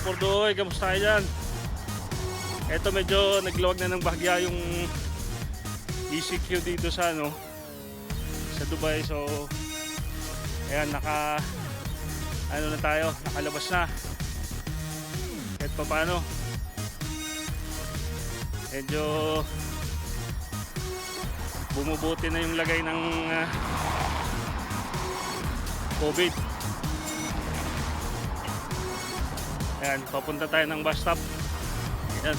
kapurdoy, kamusta kayo dyan? Eto medyo nagluwag na ng bahagya yung ECQ dito sa sa Dubai. So ayan, na tayo, nakalabas na kahit pa paano. Medyo bumubuti na yung lagay ng COVID. Ayan, papunta tayo ng bus stop. Ayan,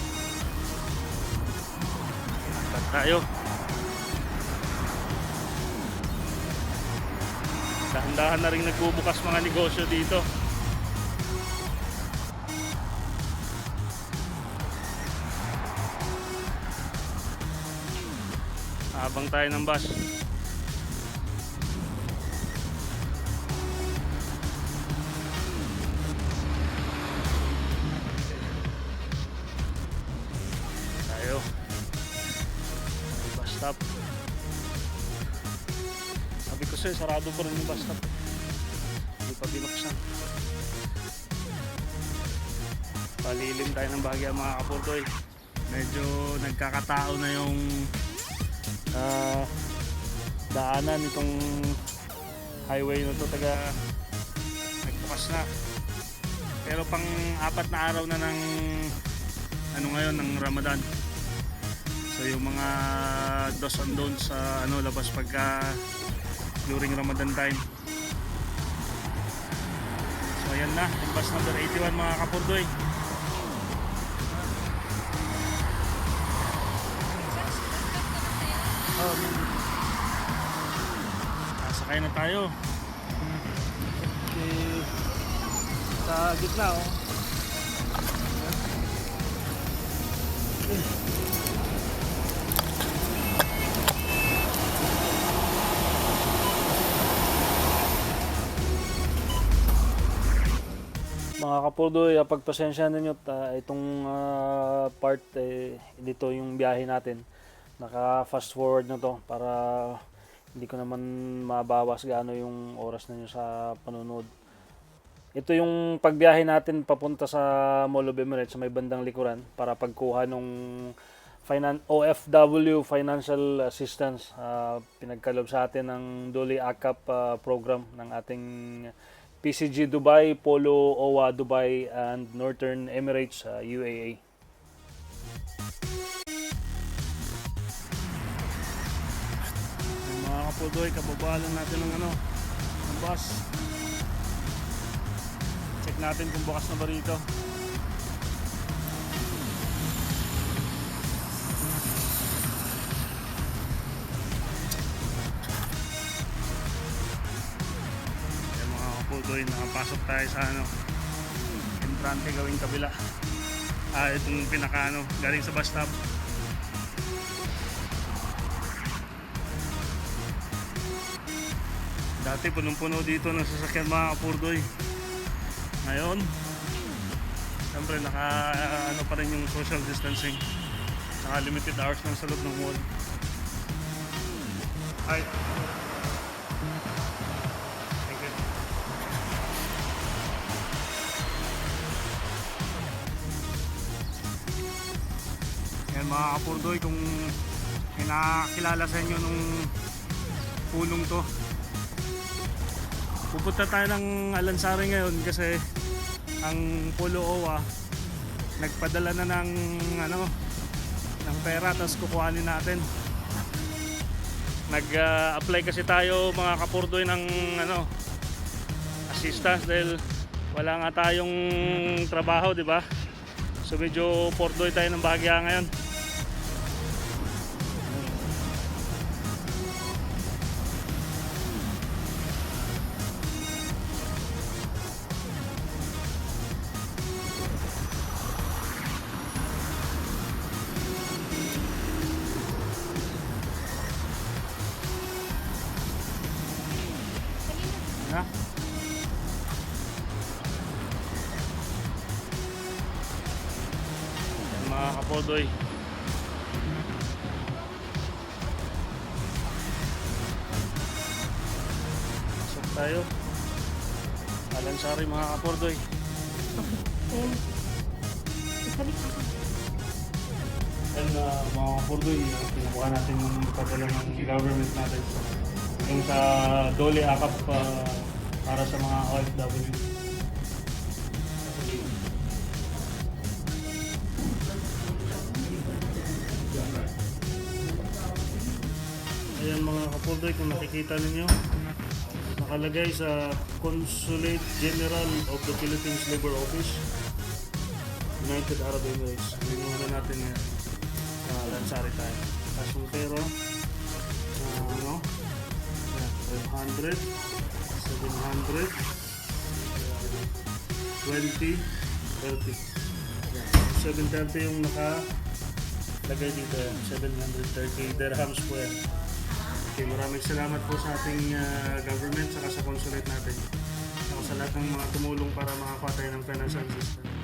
pat tayo. Dahan-dahan na rin nagbubukas mga negosyo dito. Habang tayo ng bus. Tayo. Bus stop. Sabi ko sa'yo, sarado pa rin yung bus stop. Hindi pa binuksan. Palilim tayo ng bahagya mga kapurdoy. Medyo nagkakatao na yung daanan itong highway na to, nagbukas na. Pero pang 4 na araw na ng ngayon ng Ramadan. So yung mga dos and don'ts sa labas pagka during Ramadan time. So ayan na, yung bus number 81 mga kapurdoy. Sakay na tayo. Okay. Sa gitna Mga kapurdoy, pagpasensya ninyo itong part dito yung biyahe natin. Naka fast forward na to para hindi ko naman mabawas gaano yung oras ninyo sa panonood. Ito yung pagbiyahe natin papunta sa Mall of Emirates sa may bandang likuran para pagkuha nung OFW Financial Assistance. Pinagkalob sa atin ng Duli AKAP program ng ating PCG Dubai, Polo OWA Dubai and Northern Emirates UAE. Mga kapurdoy, kababalan natin ng bus. Check natin kung bukas na ba rito. Ayan mga kapurdoy, nakapasok tayo sa entrante gawing kabila. Itong pinaka galing sa bus stop. Dati punong-puno dito ng sasakyan mga kapurdoy. Ngayon, siyempre pa rin yung social distancing. Naka limited hours lang sa loob ng mall. Hi. Thank you. Yan mga kapurdoy, kung may nakakilala sa inyo nung punong to, pupunta tayo ng Alansari ngayon kasi ang Polo OWA nagpadala na ng pera, tapos kukuhanin natin. Nag-apply kasi tayo mga kapurdoy ng assistance dahil wala nga tayong trabaho, di ba? So medyo pordoy tayo ng bahagya ngayon. Ha? Mga kapurdoy, pasok tayo Alansari mga kapurdoy. And mga kapurdoy, pinukuha natin yung padala ng government natin. Yung sa Dole Akap para sa mga OFW. Ayan mga kapurdoy, kung nakikita ninyo, nakalagay sa Consulate General of the Philippines Labor Office, United Arab Emirates. Binuha na natin ngayon. Lansari tayo. Kasumpero. Ano? 500. 700. 20. 30. 730 yung nakalagay dito. 730 dirhams po yan. Okay, maraming salamat po sa ating government saka sa consulate natin. Saka sa lahat ng mga tumulong para makakuha tayo ng financial assistance.